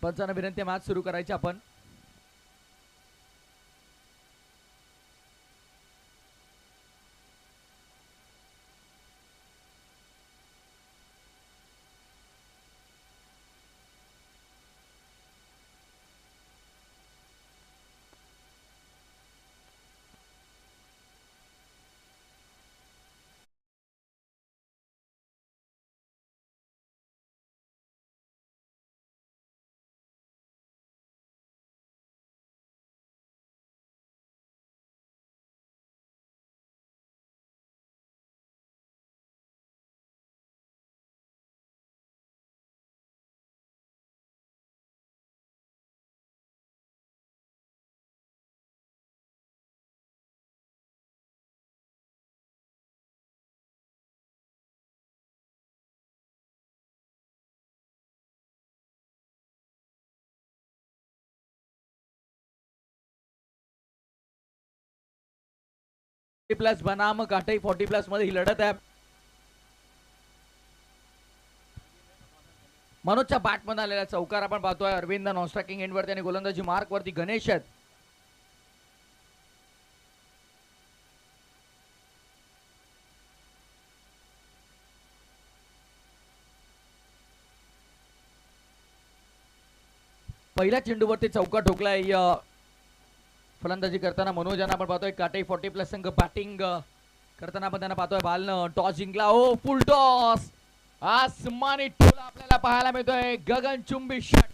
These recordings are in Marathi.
पंचांना विनंती मॅच सुरू करायची आपण. प्लस बनाम काटाई 40 प्लस मध्ये ही लढत आहे. मनोजच्या बॅट मध्ये आलेला चौकार आपण पाहतोय. अरविंद नॉन स्ट्रायकिंग एंड वरती आणि गोलंदाजी मार्क वरती गणेश आहेत. पहिल्या चेंडूवरती चौका ठोकलाय. फलंदाजी करताना मनोज यांना आपण पाहतोय. काटाई 40 प्लस संघ बॅटिंग करताना आपण त्यांना पाहतोय. बालनं टॉस जिंकला. ओ फुल टॉस. आसमानी टोला आपल्याला पाहायला मिळतोय. गगनचुंबी षटकार.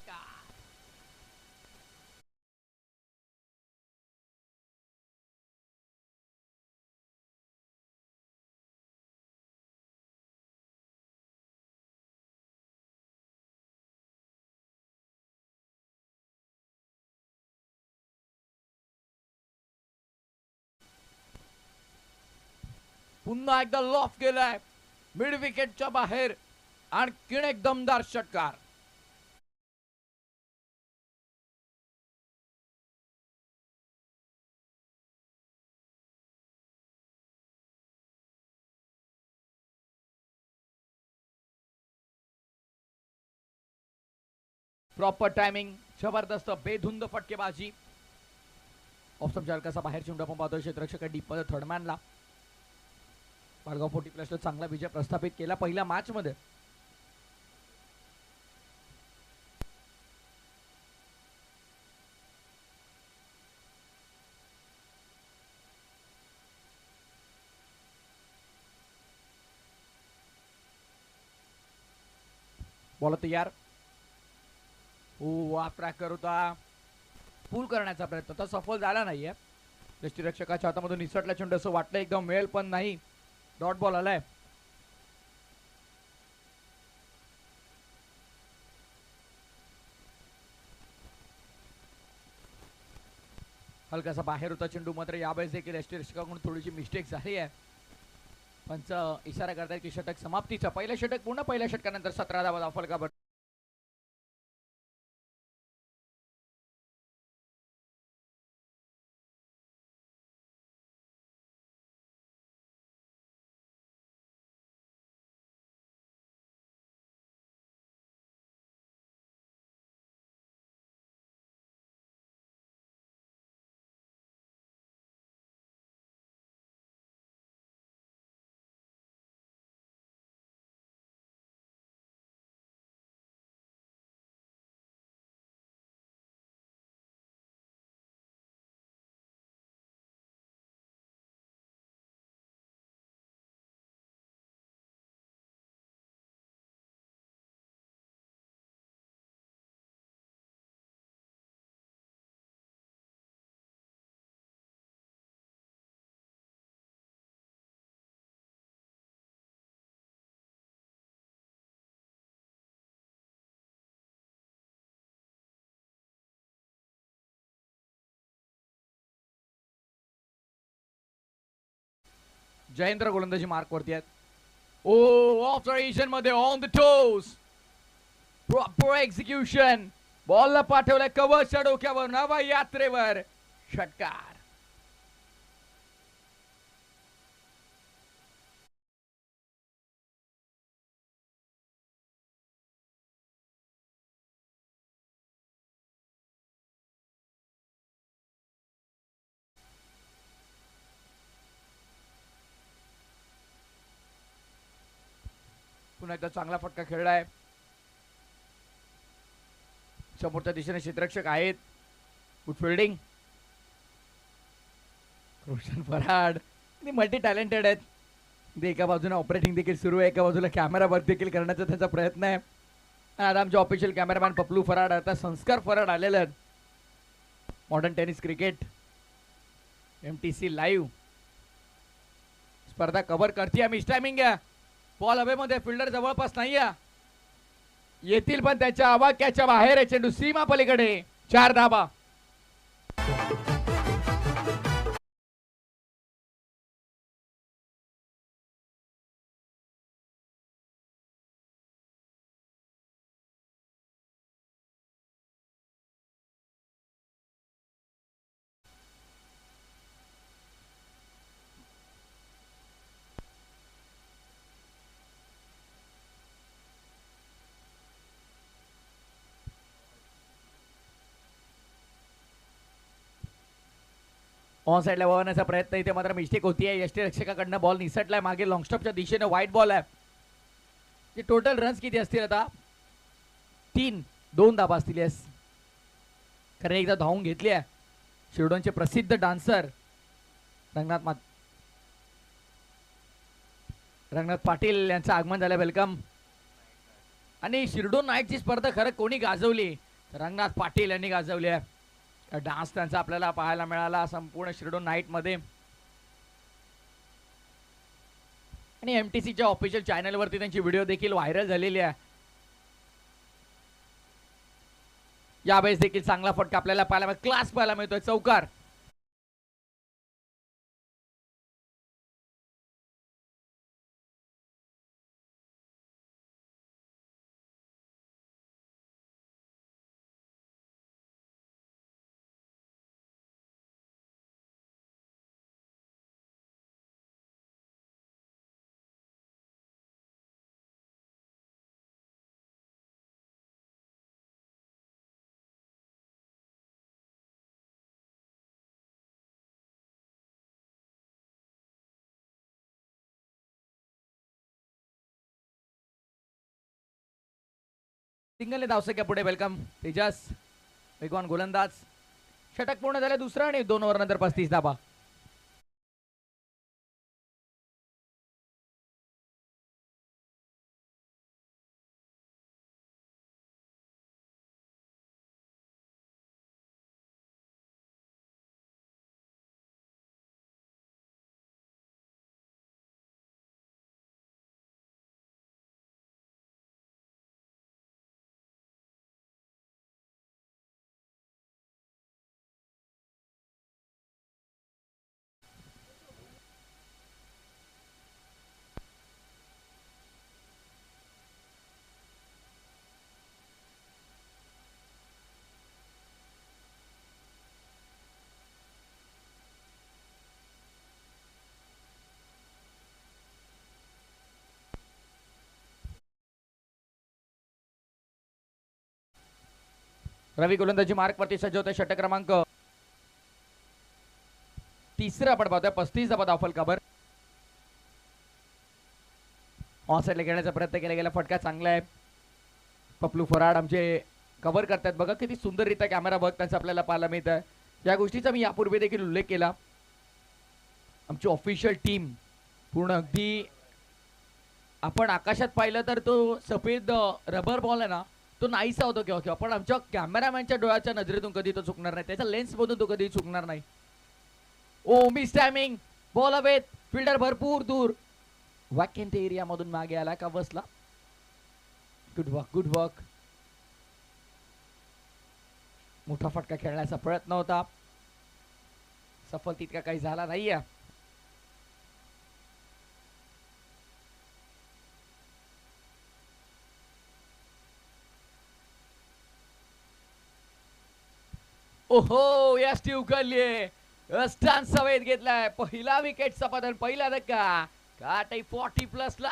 पुन्हा एकदा लॉफ केलाय मिड विकेटच्या बाहेर. आणखीन एक दमदार षटकार. प्रॉपर टायमिंग, जबरदस्त बेधुंद फटकेबाजी. ऑफ कसा बाहेर चेंडू आपण पाहतोय. क्षेत्ररक्षक डीप मध्ये थर्डमॅनला. पालगाव 40 प्लस चांगला विजय प्रस्थापित केला पहिल्या मॅच मध्ये. बॉल तयार. ट्रॅकर होता. पूल करण्याचा प्रयत्न तर सफल झाला नाहीये. यष्टीरक्षकाच्या हातामधून निसटला चेंडू असं वाटलं एकदम मिळेल पण नाही. डॉट बॉल आलाय. हलकासा बाहेर होता चेंडू. मात्र यावेळेस देखील यष्टीरक्षकाकडून थोडीशी मिस्टेक झाली आहे. पंच इशारा करतायत की षटक समाप्तीचा. पहिलं षटक पूर्ण. पहिल्या षटकानंतर 17 धावा फलकावर. जयेंद्र गोलंदाजी मार्क वरती आहेत. ऑब्झर्वेशन मध्ये on the toes. Proper execution. बॉलला पाठवलाय कवचच्या डोक्यावर. नवा यात्रेवर षटकार. पुन्हा एकदा चांगला फटका खेळलाय. समोरच्या दिशेने क्षेत्ररक्षक आहेत. Good fielding. Roshan Farad multi talented आहेत. एका बाजूने ऑपरेटिंग देखील सुरू आहे, एका बाजूला कॅमेरा वर्क देखील करण्याचा त्यांचा प्रयत्न आहे. आता आमचे ऑफिशियल कॅमेरामॅन पपलू फराड, आता संस्कार फराड आलेले आहेत. Modern tennis cricket MTC live स्पर्धा कव्हर करते. मिस टायमिंग आहे. बॉल हवेमध्ये, फिल्डर जवळपास नाही येतील पण त्याच्या आवाक्याच्या बाहेर आहे. चेंडू सीमा पलीकडे. 4 धावा. ऑन साईडला वळवण्याचा प्रयत्न, इथे मात्र मिस्टेक होतीये. यष्टीरक्षकाकडनं बॉल निसटलाय मागे. लॉंगस्टॉपच्या दिशेने वाईट बॉल आहे. टोटल रन्स किती असतील आता? 3. 2 धाबा असतील. येस, कारण एकदा धावून घेतली आहे. शिरडोनचे प्रसिद्ध डान्सर रंगनाथ पाटील यांचं आगमन झालं. वेलकम. आणि शिरडोन नाईटची स्पर्धा खरं कोणी गाजवली? रंगनाथ पाटील यांनी गाजवली आहे. डान्स त्यांचा आपल्याला पाहायला मिळाला संपूर्ण शिरडोन नाईट मध्ये. आणि MTCच्या ऑफिशियल चॅनलवरती त्यांची व्हिडिओ देखील व्हायरल झालेली आहे. यावेळेस देखील चांगला फटका आपल्याला पाहायला क्लास पाहायला मिळतोय. चौकार. सिंगलने धावसंख्या पुढे. वेलकम तेजस. वेगवान गोलंदाज. षटक पूर्ण झाले दुसरं आणि 2 ओव्हर नंतर 35 धाबा. रवी गोलंदाजी मार्क वरती सज्ज होते. षटक क्रमांक 3 आपण पाहतोय. 35 धावा धावफलकावर. ऑन साईडला खेळण्याचा प्रयत्न केला गेला. फटका चांगला आहे. पपलू फराड आमचे कव्हर करतात. बघा किती सुंदररित्या कॅमेरा वर्क त्यांचा आपल्याला पाहायला मिळत आहे. या गोष्टीचा मी यापूर्वी देखील उल्लेख केला. आमची ऑफिशियल टीम पूर्ण अगदी आपण आकाशात पाहिलं तर तो सफेद रबर बॉल आहे ना, तो नाहीसा होतो किंवा किंवा पण आमच्या कॅमेरामॅनच्या डोळ्याच्या नजरेतून कधी तो चुकणार नाही. त्याच्या लेन्स मधून तो कधी चुकणार नाही. ओ मिस टायमिंग. बॉल हवेत. फिल्डर भरपूर दूर. वॅकेंट एरिया मधून मागे आला का बसला. Good work, good work. मोठा फटका खेळण्याचा प्रयत्न होता. सफल तितका काही झाला नाहीये. ओहो या स्टीव उकललीये. स्टॅन सवेत घेतलाय. पहिला विकेटचा पतन. पहिला धक्का. काटे 40+ ला.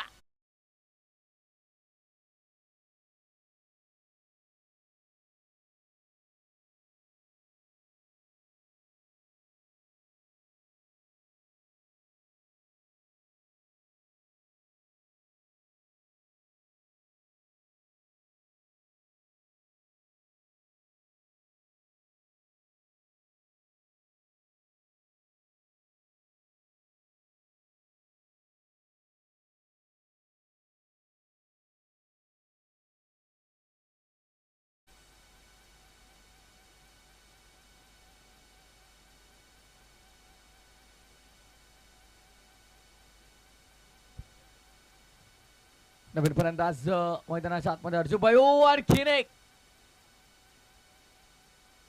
नवीन फलंदाज मैदानाच्या आतमध्ये अर्जुनभाई. आणखीन एक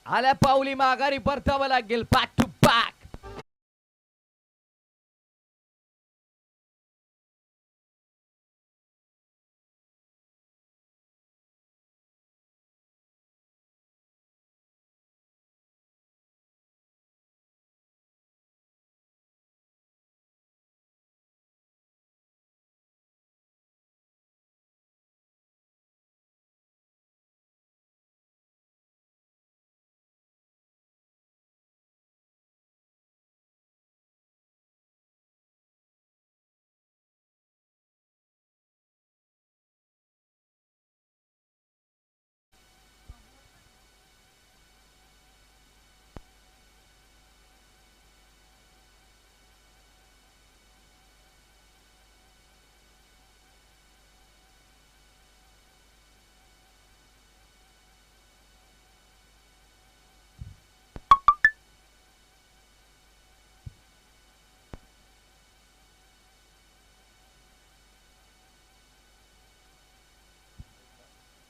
आल्या पावली माघारी परतावं लागेल. Back to back.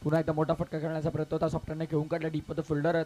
पुन्हा एकदा मोठा फटका करण्याचा प्रयत्न होता. सॉफ्टरने घेऊन काढला डीप मध्ये fielder.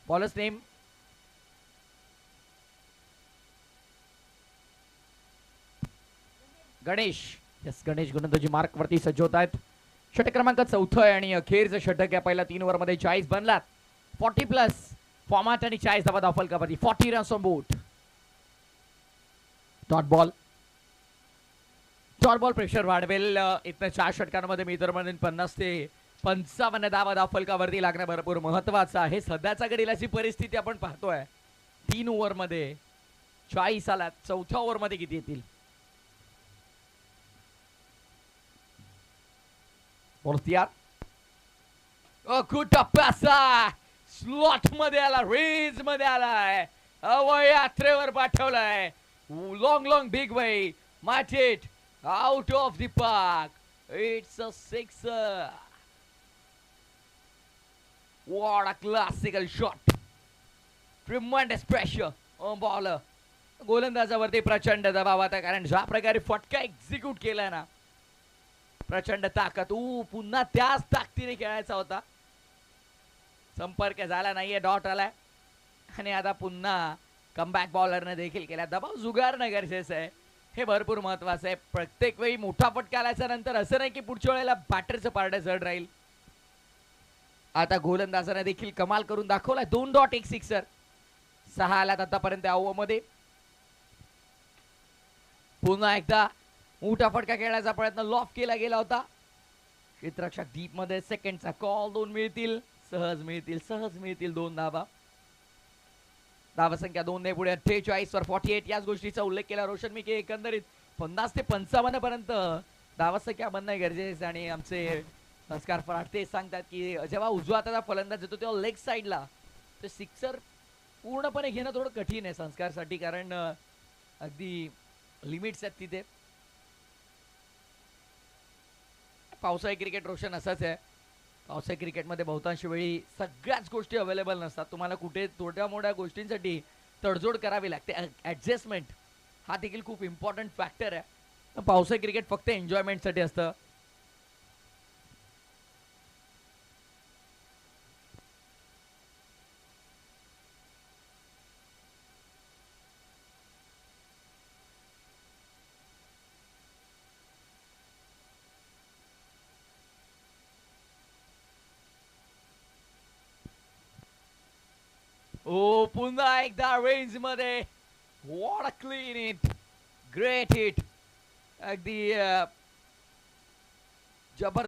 Bowlers name Ganesh. Yes, Ganesh गोलंदाजी मार्क वरती सज्ज होत आहेत. षटक क्रमांक 4 आहे आणि अखेरचं षटक या पहिल्या 3 ओव्हर मध्ये 40 बनलात. 40 प्लस फॉर्मॅट आणि 40 धावा दाखल kabaddi. 40 runs on board. Dot ball. Dot ball pressure वाढवेल. इथं 4 षटकांमध्ये मी तर म्हणेन 50 ते 55 धावा दाखल वरती लागणं भरपूर महत्वाचं आहे. सध्याचा घडीलाची परिस्थिती आपण पाहतोय. 3 ओव्हर मध्ये 40 आलात. 4थ्या ओव्हर मध्ये किती येतील? बोलतिया कुठं पैसा स्लॉट मध्ये आला. रेंज मध्ये आलाय. यात्रेवर पाठवलाय. लॉंग लॉंग बिग वे मार्टेट out of the park. It's a sixer. What a classical shot. Tremendous pressure on bowler. गोलंदाजावरती प्रचंड दबाव आता, कारण ज्या प्रकारे फटका एक्झिक्यूट केलाय ना, प्रचंड ताकद. पुन्हा त्याच ताकदीने खेळायचा होता. संपर्क झाला नाहीये. डॉट आलाय आणि आता पुन्हा कमबॅक बॉलरने देखील केला. दबाव जुगारणं गरजेचं आहे. हे भरपूर महत्वाचं आहे. प्रत्येक वेळी मोठा फटका आल्याच्या नंतर असं नाही की पुढच्या वेळेला बॅटरचं पारडं जड राहील. आता गोलंदाजाने देखील कमाल करून दाखवलाय. 2 डॉट 1 सिक्सर. 6 आल्यात आतापर्यंत या ओव्हर मध्ये. पुन्हा एकदा मोठा फटका खेळण्याचा प्रयत्न लॉफ केला गेला होता. क्षेत्ररक्षक डीप मध्ये. सेकंडचा कॉल. 2 मिळतील. सहज मिळतील. सहज मिळतील 2 धावा. धावा संख्या 2 ने पुढे 48 वर 48. याच गोष्टीचा उल्लेख केला रोशन मी की एकंदरीत 50 ते 55 पर्यंत धावा संख्या बनणं गरजेचं. आणि आमचे संस्कार फराटे सांगतात की जेव्हा उजवा हाताचा फलंदाज येतो तेव्हा लेग साइडला ते सिक्सर पूर्णपणे घेणं थोडं कठीण आहे संस्कारसाठी, कारण अगदी लिमिट्स आहेत तिथे. पावसाळी क्रिकेट रोशन असंच आहे. पावसाळी क्रिकेटमध्ये बहुतांश वेळी सगळ्याच गोष्टी अवेलेबल नसतात. तुम्हाला कुठे छोट्या मोठ्या गोष्टींसाठी तडजोड करावी लागते. ॲडजस्टमेंट हा देखील खूप इम्पॉर्टंट फॅक्टर आहे. पावसाळी क्रिकेट फक्त एन्जॉयमेंटसाठी असतं. ओ पुन्हा एकदा रेंज मध्ये. What a clean hit, great hit. अगदी जबर.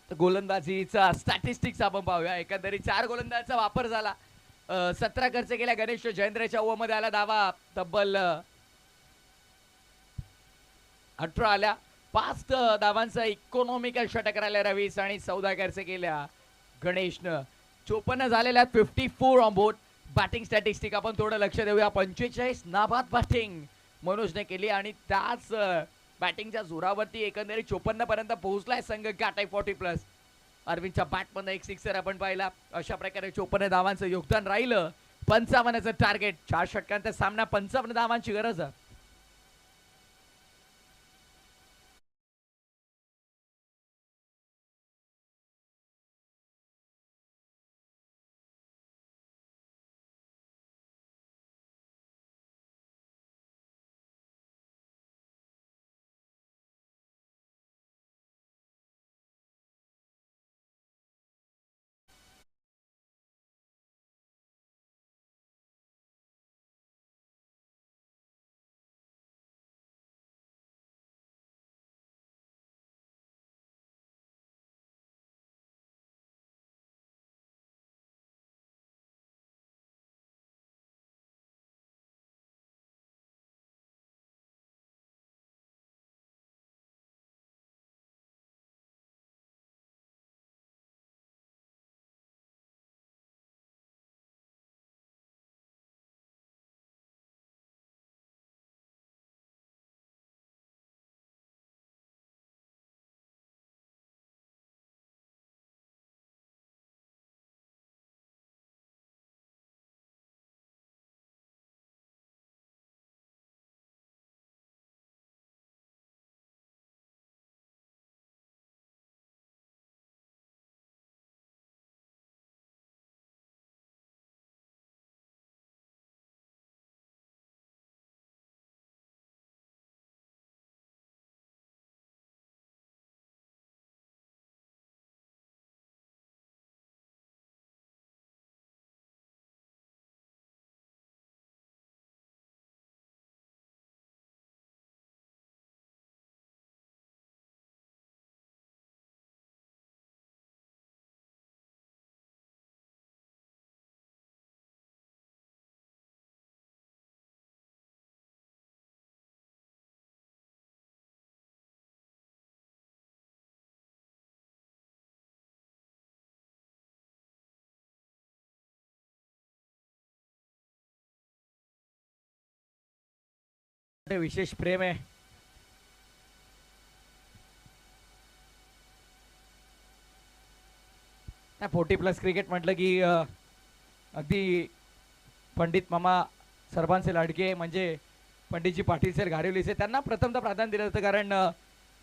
गोलंदाजीचा स्टॅटिस्टिक्स आपण पाहूया. एकंदरीत 4 गोलंदाजाचा वापर झाला. 17 खर्च केल्या गणेश जयेंद्रच्या ओव्हरमध्ये आला धावा तब्बल 18 आल्या. 5 धावांचा इकॉनॉमिकल षटक राहिला रवीस आणि 14 खर्च केल्या गणेशनं. 54 झालेल्या 54 ऑन बोर्ड. बॅटिंग स्टॅटिस्टिक आपण थोडं लक्ष देऊया. 45 नाबाद बॅटिंग मनोजने केली आणि त्याच बॅटिंगच्या जोरावरती एकंदरीत 54 पर्यंत पोहोचलाय संघ काटाई 40+. अरविंदच्या बॅटमधनं एक सिक्सर आपण पाहिला. अशा प्रकारे 54 धावांचं योगदान राहिलं. 55चं टार्गेट. 4 षटकांचा सामना, 55 धावांची गरज आहे. विशेष प्रेम आहे. नाही 40+ क्रिकेट म्हटलं की अगदी पंडित मामा सर्वांचे लाडके म्हणजे पंडितजी पाटील सर घारिवलीचे त्यांना प्रथमतः प्राधान्य दिलं जातं. कारण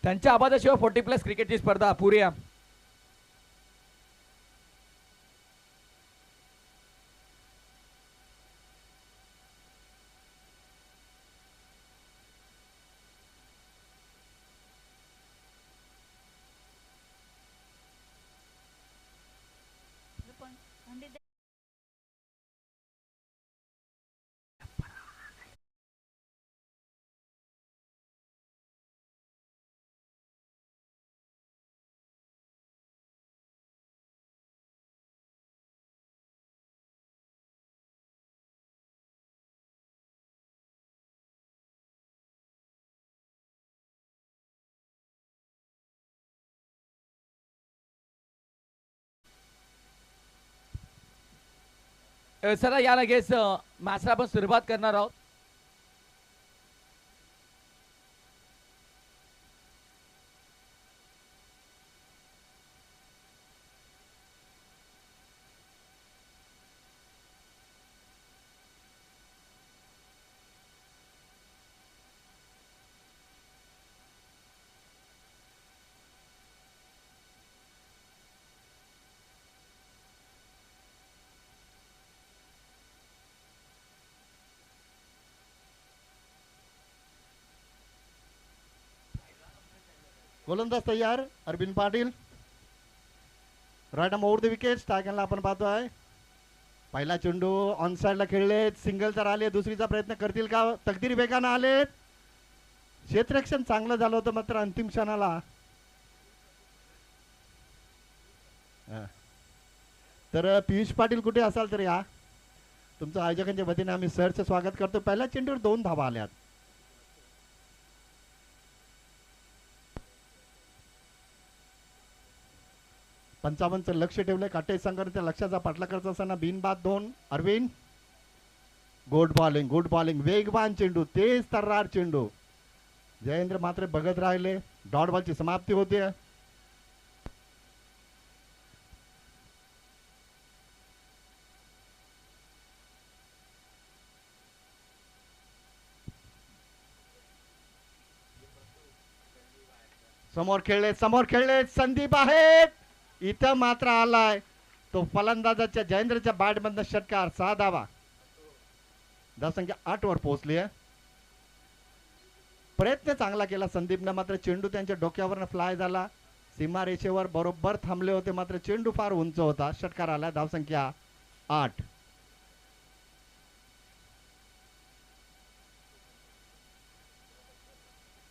त्यांच्या आवाजाशिवाय 40+ क्रिकेटची स्पर्धा अपुरी आहे. चला या लगेच मॅचला आपण सुरुवात करणार आहोत. गोलंदाज तयार Arvind Patil. Right over the wicket स्ट्रायकरला आपण पाहतोय. पहिला चेंडू ऑन साइडला खेळलेत, सिंगल तर आले, दुसरीचा प्रयत्न करतील का? तकदीर वेगानं आलेत. क्षेत्ररक्षण चांगलं झालं होतं मात्र अंतिम क्षणाला तर पियुष पाटील कुठे असाल तर या. तुमचं आयोजकांच्या वतीने आम्ही सरचं स्वागत करतो. पहिल्या चेंडूवर 2 धावा आल्यात. पंचावन्नचं लक्ष ठेवलंय काटे संघाने. त्या लक्षाचा पाठला करत असताना बिनबाद 2 अरविंद. गुड बॉलिंग वेगवान चेंडू, तेज तर्रार चेंडू. जयेंद्र मात्र बघत राहिले. डॉट बॉलची समाप्ती होते. समोर खेळले संदीप आहेत. इथं मात्र आलाय तो फलंदाजाच्या जयेंद्रच्या बॅट मधनं षटकार. 6 धावा. धावसंख्या 8 वर पोहोचली आहे. प्रयत्न चांगला केला संदीपनं, मात्र चेंडू त्यांच्या डोक्यावरनं फ्लाय झाला. सीमारेषेवर बरोबर थांबले होते, मात्र चेंडू फार उंच होता. षटकार आला. धावसंख्या 8.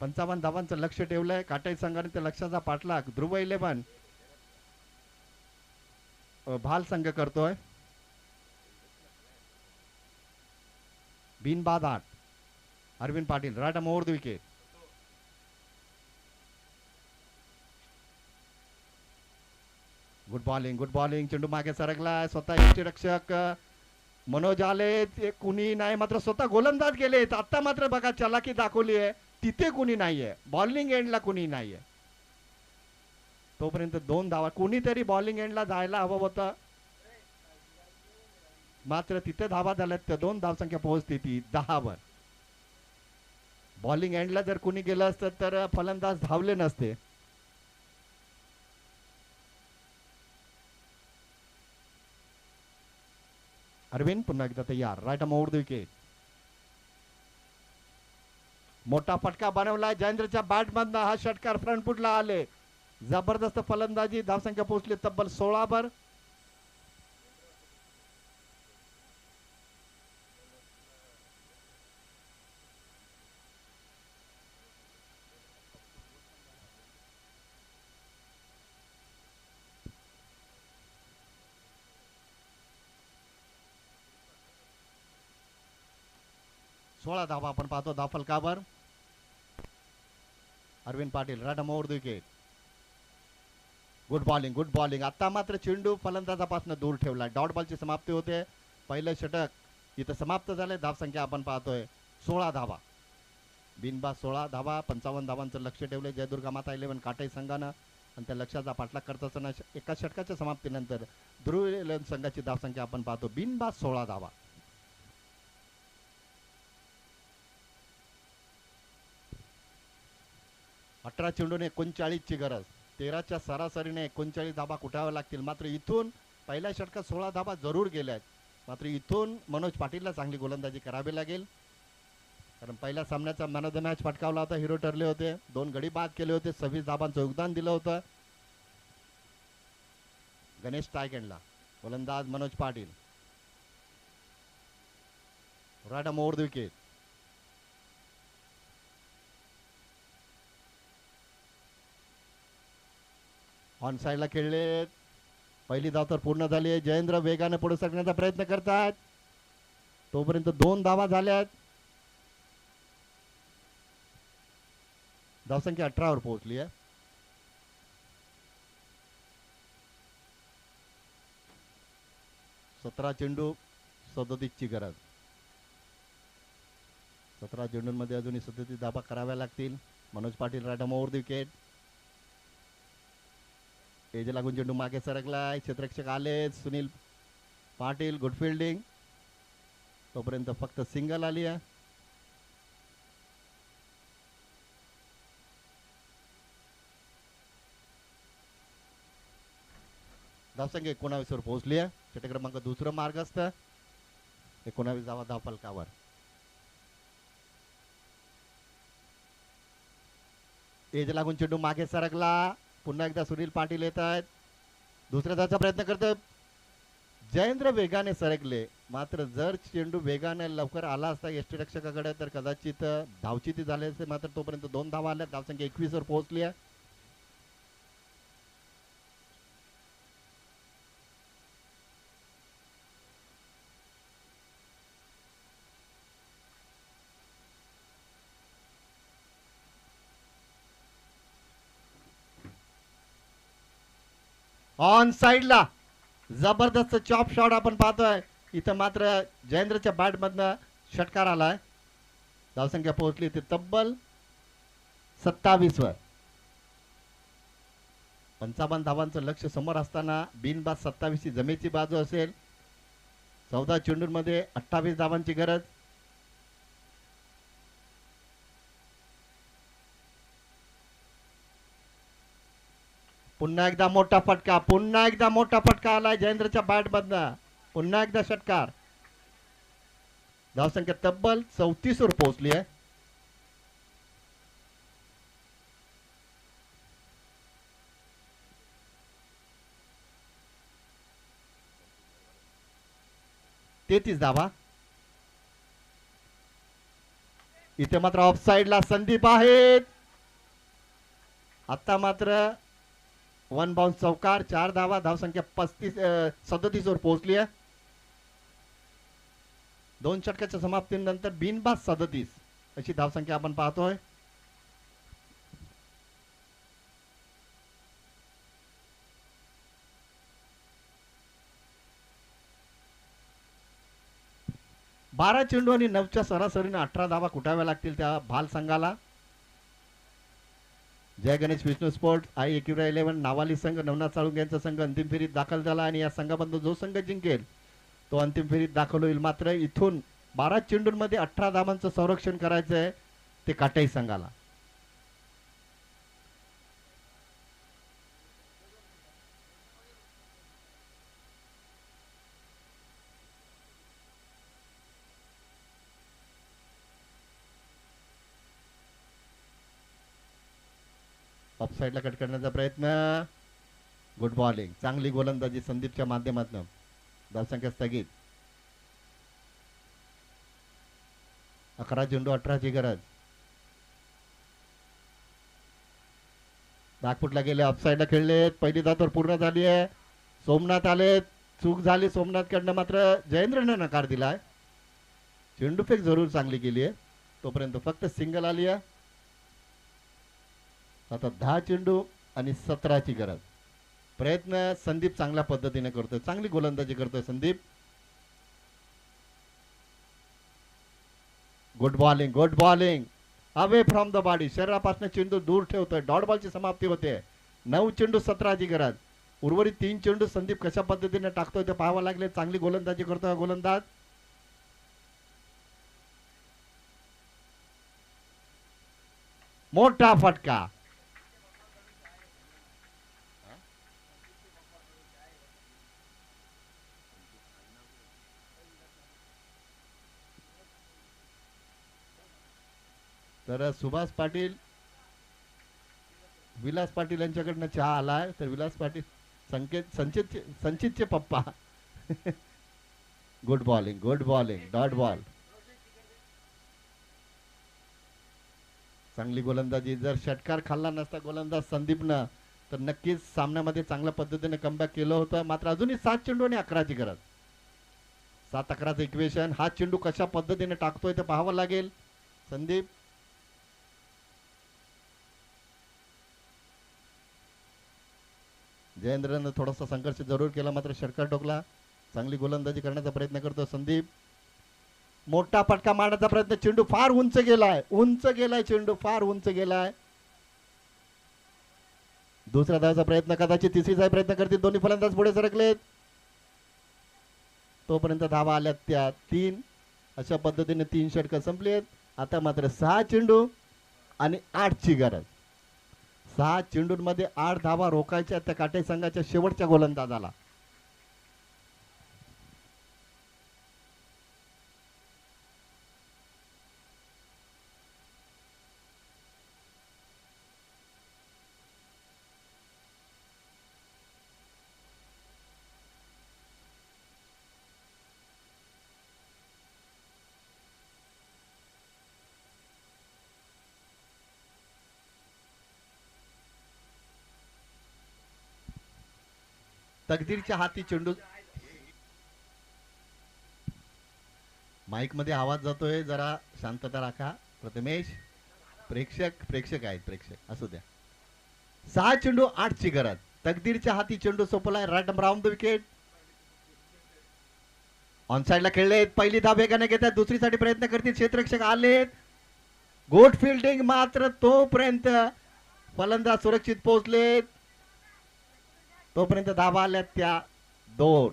पंचावन्न धावांचं लक्ष ठेवलंय काटाई संघाने. त्या लक्षाचा पाठलाग ध्रुव 11 भाल संघ करतोय. बिनबाद 8 Arvind Patil. Right over the wicket. Good bowling चेंडू मागे सरकलाय. स्वतः यष्टीरक्षक मनोज आले, ते कुणी नाही, मात्र स्वतः गोलंदाज गेलेत. आता मात्र बघा चलाकी दाखवली आहे. तिथे कुणी नाहीये, बॉलिंग एंडला कुणी नाहीये. तोपर्यंत 2 धावा. कुणीतरी बॉलिंग एंडला जायला हवं होतं, मात्र तिथे धावा झाल्यात. त्या 2 धावसंख्या पोहोचते ती 10 वर. बॉलिंग एंडला जर कुणी गेलं असतं तर फलंदाज धावले नसते. अरविंद पुन्हा एकदा तयार. Right over the wicket. मोठा फटका बनवलाय जयेंद्रच्या बॅट मधनं. हा षटकार फ्रंट फुटला आले. जबरदस्त फलंदाजी. धावसंख्या पोहोचली तब्बल 16 वर. सोळा धावा आपण पाहतो धावफलकावर. Arvind Patil. Right over the wicket. Good bowling. आता मात्र चेंडू फलंदाजापासून दूर ठेवला. डॉट बॉलची समाप्ती होते. पहिलं षटक इथं समाप्त झाले. धावसंख्या आपण पाहतोय 16 धावा. बिनबाद 16 धावा. 55 धावांचं लक्ष ठेवले जयदुर्गा माता 11 काटाई संघानं. आणि त्या लक्षाचा पाठलाग करत असताना एका षटकाच्या समाप्तीनंतर ध्रुव 11 संघाची धावसंख्या आपण पाहतो बिनबाद 16 धावा. अठरा चेंडूने 39 ची गरज. 13च्या सरासरीने 39 धाबा कुठाव्या लागतील. मात्र इथून पहिल्या षटकात 16 धाबा जरूर गेल्यात. मात्र इथून मनोज पाटीलला चांगली गोलंदाजी करावी लागेल, कारण पहिल्या सामन्याचा मॅन ऑफ द मॅच पटकावला होता. हिरो ठरले होते. 2 गडी बाद केले होते. 26 धाबांचं योगदान दिलं होतं. गणेश टायकेंडला. गोलंदाज Manoj Patil. Right over the wicket. On साइडला खेळले. पहिली धाव तर पूर्ण झाली आहे. जयेंद्र वेगाने पुढे सरकण्याचा प्रयत्न करतात. तोपर्यंत 2 धावा झाल्यात. धावसंख्या 18 वर पोहोचली आहे. सतरा चेंडू 37 ची गरज. 17 चेंडूंमध्ये अजूनही 37 धाबा कराव्या लागतील. Manoj Patil right arm over the wicket. Edge लागून चेंडू मागे सरकलाय. क्षेत्ररक्षक आले. Sunil Patil good fielding. तोपर्यंत फक्त सिंगल आली आहे. धावसंख्या 19 वर पोहोचली आहे. षटक क्रमांक दुसरं मार्गस्थ. 19 धावा धावफलकावर. एज लागून चेंडू मागे सरकला. पुन्हा एकदा सुनील पाटील येत आहेत. दुसऱ्या धावाचा प्रयत्न करतोय. जयेंद्र वेगाने सरकले, मात्र जर चेंडू वेगाने लवकर आला असता यष्टीरक्षकाकडे तर कदाचित धावचिती झाले असते. मात्र तोपर्यंत 2 धावा आल्या. धावसंख्या 21 वर पोहोचली आहे. ऑन साइडला जबरदस्त चॉप शॉट आपण पाहतोय. इथं मात्र जयेंद्रच्या बॅट मधनं षटकार आलाय. धावसंख्या पोहोचली ती तब्बल 27 वर. 55 धावांचं लक्ष समोर असताना बिनबाद 27 ची जमेची बाजू असेल. 14 चेंडूंमध्ये 28 धावांची गरज. पुन्हा एकदा मोठा फटका. पुन्हा एकदा मोठा फटका आलाय जयेंद्रच्या बॅट मधनं. पुन्हा एकदा षटकार. धावसंख्या तब्बल 34 वर पोहोचली आहे. तेहतीस धावा. इथे मात्र ऑफ साइडला संदीप आहेत. आता मात्र 1 बाउन्स चौकार. 4 धावा. धावसंख्या 37 वर पोहोचली आहे. 2 षटकाच्या समाप्तीनंतर बिनबाद 37 अशी धावसंख्या आपण पाहतोय. बारा चेंडू आणि 9च्या सरासरीने 18 धावा कुटाव्या लागतील त्या भाल संघाला. जय गणेश विष्णू स्पोर्ट्स आई एकिवरा 11 नावाली संघ नवनाथ साळुंके यांचा संघ अंतिम फेरीत दाखल झाला आणि या संघामधून जो संघ जिंकेल तो अंतिम फेरीत दाखल होईल. मात्र इथून 12 चेंडूंमध्ये 18 धावांचं संरक्षण करायचं आहे ते काटाई संघाला. ऑफ साइडला कट करण्याचा प्रयत्न. Good bowling. चांगली गोलंदाजी संदीपच्या माध्यमातून. धावसंख्या स्थगित. 11 चेंडू 18 ची गरज. नागपूरला गेले. ऑफ साइडला खेळले. पहिली धाव तर पूर्ण झाली आहे. सोमनाथ आले. चूक झाली सोमनाथकडनं, मात्र जयेंद्रने नकार दिलाय. चेंडूफेक जरूर चांगली केली आहे. तोपर्यंत फक्त सिंगल आली आहे. आता 10 चेंडू आणि 17 ची गरज. प्रयत्न संदीप चांगल्या पद्धतीने करतोय. चांगली गोलंदाजी करतोय Sandeep. Good bowling. Good bowling. Away from the body. शरीरापासून चेंडू दूर ठेवतोय. डॉट बॉलची समाप्ती होते. 9 चेंडू 17 ची गरज. उर्वरित 3 चेंडू संदीप कशा पद्धतीने टाकतोय ते पाहावं लागले. चांगली गोलंदाजी करतोय गोलंदाज. मोठा फटका. तर सुभाष पाटील विलास पाटील यांच्याकडनं चहा आलाय. तर विलास पाटील संचितचे पप्पा. Good bowling. Good bowling. Dot ball. चांगली गोलंदाजी. जर षटकार खाल्ला नसता गोलंदाज संदीपनं तर नक्कीच सामन्यामध्ये चांगल्या पद्धतीने कमबॅक केलं होतं. मात्र अजूनही 7 चेंडू आणि 11 ची गरज. 7-11चं इक्वेशन. हा चेंडू कशा पद्धतीने टाकतोय ते पाहावं लागेल संदीप. जयेंद्रनं थोडासा संघर्ष जरूर केला, मात्र षटकार ठोकला. चांगली गोलंदाजी करण्याचा प्रयत्न करतो संदीप. मोठा फटका मारण्याचा प्रयत्न, चेंडू फार उंच गेलाय चेंडू फार उंच गेलाय. दुसऱ्या धावाचा प्रयत्न, कदाचित तिसरीचा प्रयत्न करतील. दोन्ही फलंदाज पुढे सरकलेत. तोपर्यंत धावा आल्यात त्या 3. अशा पद्धतीने 3 षटकं संपलेत. आता मात्र 6 चेंडू आणि 8 ची गरज. 6 चेंडूंमध्ये 8 धावा रोखायच्या त्या काटे संघाच्या शेवटच्या गोलंदाजाला. तकदीरच्या हाती चेंडू. माईक मध्ये आवाज जातोय, जरा शांतता राखा. प्रथमेश, प्रेक्षक आहेत, प्रेक्षक असू द्या. 6 चेंडू 8 ची गरज. तकदीरच्या हाती चेंडू सोपलाय. Right round the wicket. On साइडला खेळलेत. पहिली धाव वेगाने घेतात. दुसरीसाठी प्रयत्न करतील. क्षेत्ररक्षक आलेत. गुड फिल्डिंग, मात्र तोपर्यंत फलंदाज सुरक्षित पोहोचलेत. तोपर्यंत धावा आल्या त्या 2.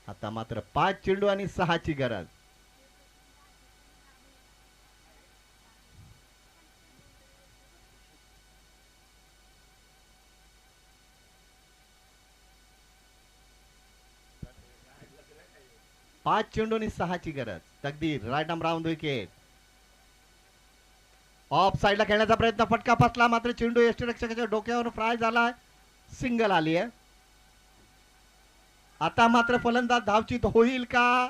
आता मात्र 5 चेंडू आणि 6 ची गरज. पाच चेंडू आणि 6 ची गरज. Taqdeer right arm round wicket. Off साइडला खेळण्याचा प्रयत्न, फटका फसला. मात्र चेंडू यष्टीरक्षकाच्या डोक्यावर फ्राय झाला. सिंगल आली आहे. आता मात्र फलंदाज धावचीत होईल का?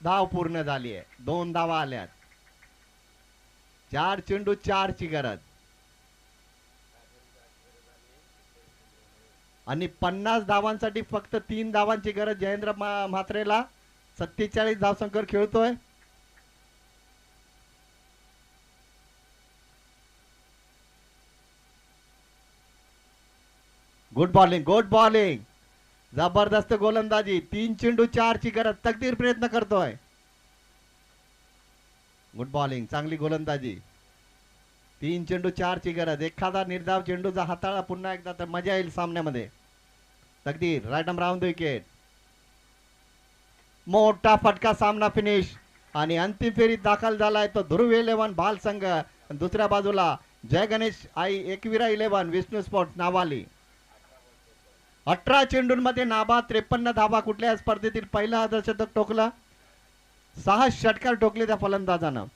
धाव पूर्ण झाली आहे. 2 धावा आल्यात. 4 चेंडू 4 ची गरज. आणि 50 धावांसाठी फक्त 3 धावांची गरज जयेंद्र म्हात्रेला. 47 धावसंख्येवर खेळतोय. गुड बॉलिंग, गुड बॉलिंग, जबरदस्त गोलंदाजी. 3 चेंडू 4 ची गरज. तकदीर प्रयत्न करतोय. गुड बॉलिंग, चांगली गोलंदाजी. 3 चेंडू 4 ची गरज. एखादा निर्धाव चेंडूचा हाताळा पुन्हा एकदा तर मजा येईल सामन्यामध्ये. तकदीर राईट आर्म राऊंड विकेट. मोठा फटका, सामना फिनिश. आणि अंतिम फेरीत दाखल झालाय तो ध्रुव 11 बाल संघ. दुसऱ्या बाजूला जय गणेश आई एकविरा 11 विष्णू स्पोर्ट्स नावाली. 18 चेंडूंमध्ये नाबाद 53 धावा. कुठल्या स्पर्धेतील पहिला अर्धशतक ठोकला. 6 षटकार ठोकले त्या फलंदाजानं.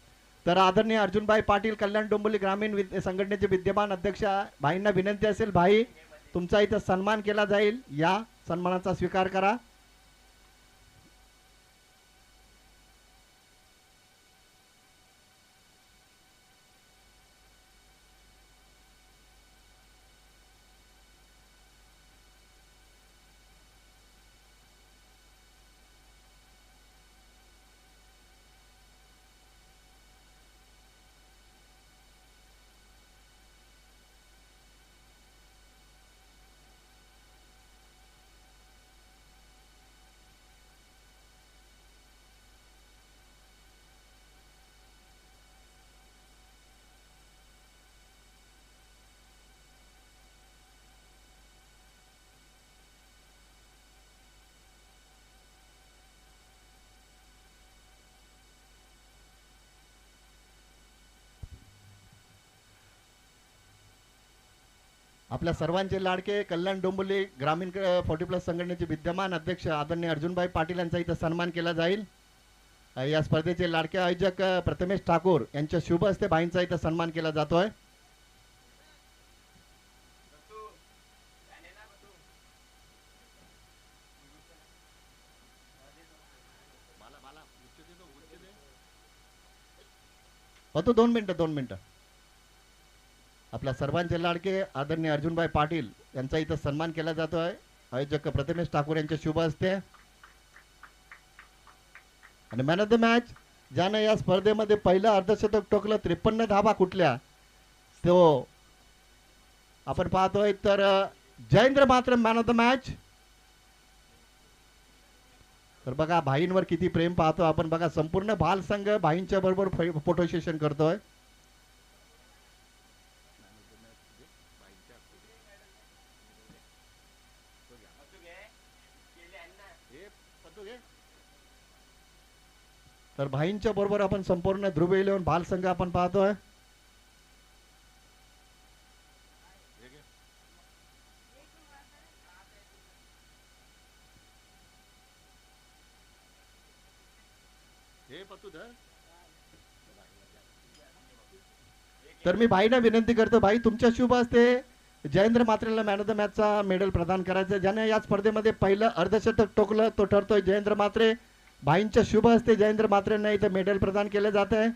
तर आदरणीय अर्जुनभाई पाटील, कल्याण डोंबिवली ग्रामीण संघटनेचे विद्यमान अध्यक्ष, भाईंना विनंती असेल, भाई तुमचा इथं सन्मान केला जाईल. या सन्मानाचा स्वीकार करा. आपल्या सर्वांचे लाडके कल्याण डोंबिवली ग्रामीण 40+ संघटनेचे विद्यमान अध्यक्ष आदरणीय अर्जुनभाई पाटील यांचा इथं सन्मान केला जाईल. या स्पर्धेचे लाडके आयोजक प्रथमेश ठाकूर यांच्या शुभ हस्ते भाईंचा इथं सन्मान केला जातोय. होतो 2 मिनिटं. आपल्या सर्वांचे लाडके आदरणीय अर्जुनभाई पाटील यांचा इथं सन्मान केला जातोय आयोजक प्रथमेश ठाकूर यांच्या शुभ हस्ते. आणि मॅन ऑफ द मॅच ज्यानं या स्पर्धेमध्ये पहिलं अर्धशतक ठोकलं, 53 धावा कुठल्या, तो आपण पाहतोय तर जयेंद्र मात्र मॅन ऑफ द मॅच. तर बघा भाईंवर किती प्रेम पाहतो आपण. बघा संपूर्ण बाल संघ भाईंच्या बरोबर फोटो सेशन करतोय. तर भाईंच्या बरोबर आपण संपूर्ण ध्रुव 11 बाल संघ आपण पाहतोय. तर मी भाईना विनंती करतो, भाई तुमच्या शुभ हस्ते जयेंद्र मात्रेला मॅन ऑफ द मॅचचा मेडल प्रदान करायचं. ज्याने या स्पर्धेमध्ये पहिलं अर्धशतक टोकलं तो ठरतोय जयेंद्र मात्रे. भाईंच्या शुभ हस्ते जयेंद्र मात्रेंना इथे मेडल प्रदान केलं जात आहे.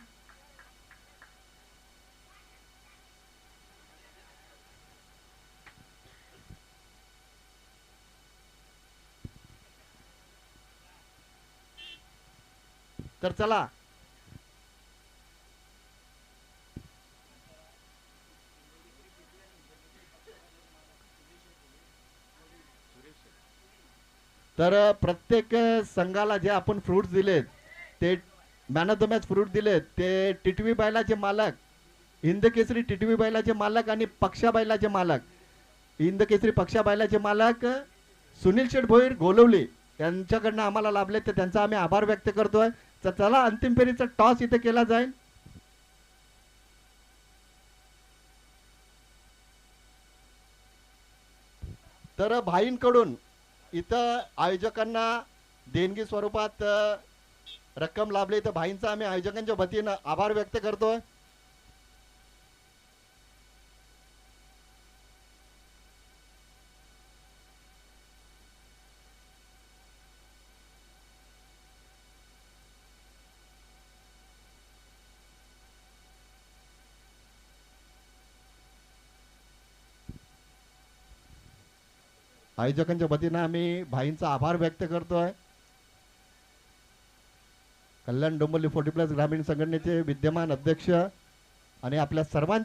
तर चला तर प्रत्येक संघाला जे आपण फ्रुट्स दिलेत ते man of the match fruit दिलेत ते टिटवी बैलाचे मालक, हिंद केसरी टिटवी बैलाचे मालक आणि पक्षा बैलाचे मालक, हिंद केसरी पक्षा बैलाचे मालक सुनील शेठ भोईर गोलवली यांच्याकडनं आम्हाला लाभले, तर त्यांचा आम्ही आभार व्यक्त करतोय. तर चला अंतिम फेरीचा टॉस इथे केला जाईल. तर भाईंकडून इथं आयोजकांना देणगी स्वरूपात रक्कम लाभली, तर भाईंचा आम्ही आयोजकांच्या वतीनं आभार व्यक्त करतोय. आयोजकांच्या वतीनं आम्ही भाईंचा आभार व्यक्त करतोय. कल्याण डोंबिवली 40+ ग्रामीण संघटनेचे विद्यमान अध्यक्ष आणि आपल्या सर्वांच्या